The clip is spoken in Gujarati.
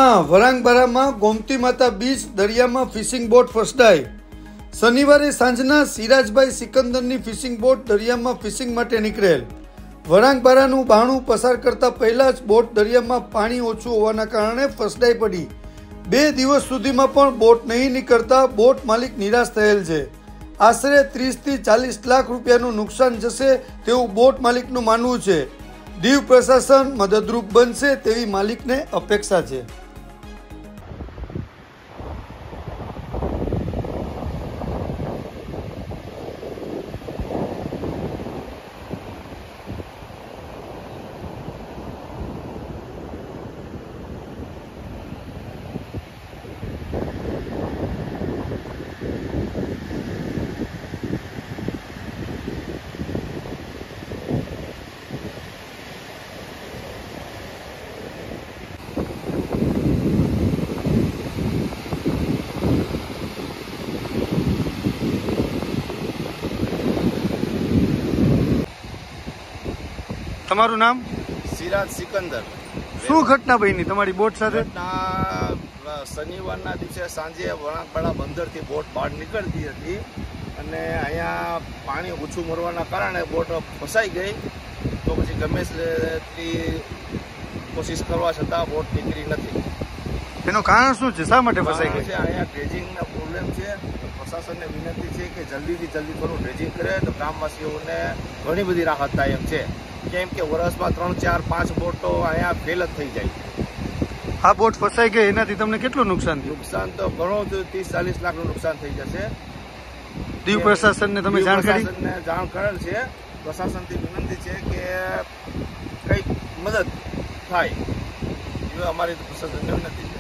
વરાંગબારામાં ગોમતી માતા બીચ દરિયામાં ફિશિંગ બોટ ફસડાઈ। શનિવારે સાંજના સિરાજભાઈ સિકંદરની ફિશિંગ બોટ દરિયામાં ફિશિંગ માટે નીકળેલ। વરાંગબારાનું બાણું પસાર કરતા પહેલા જ બોટ દરિયામાં પાણી ઓછું હોવાના કારણે ફસડાઈ પડી। 2 દિવસ સુધીમાં પણ બોટ નહીં નીકળતા બોટ માલિક નિરાશ થયેલ છે। આશરે 30 થી 40 લાખ રૂપિયાનું નુકસાન જશે તેવું બોટ માલિકનું માનવું છે। દીવ પ્રશાસન મદદરૂપ બનશે તેવી માલિકને અપેક્ષા છે। તમારું નામ? સિરાજ સિકંદર। શું ઘટના બની તમારી બોટ સાથે? શનિવારના દિવસે સાંજે વણાકબાડા બંદરથી બોટ બહાર નીકળતી હતી અને અહીંયા પાણી ઓછું મળવાના કારણે બોટ ફસાઈ ગઈ। તો પછી ગમે તેટલી કોશિશ કરવા છતાં બોટ નીકળી નથી। એનું કારણ શું છે? શા માટે ફસાઈ ગઈ? અહીંયા ડ્રેજિંગના પ્રોબ્લેમ છે। પ્રશાસનને વિનંતી છે કે જલ્દીથી જલ્દી થોડું ડ્રેજિંગ કરે તો ગામવાસીઓને ઘણી બધી રાહત થાય એમ છે। કેમ કે વર્ષમાં 3, 4, 5 બોટો અહીંયા ફેલ જ થઈ જાય। આ બોટ ફસાઈ ગઈ એનાથી તમને કેટલું નુકસાન થયું? નુકસાન તો ઘણું 30-40 લાખનું નુકસાન થઈ જશે। દીવ પ્રશાસનને તમે જાણ કરેલ છે? પ્રશાસનથી વિનંતી છે કે કંઈક મદદ થાય એ અમારી પ્રશાસનને વિનંતી છે।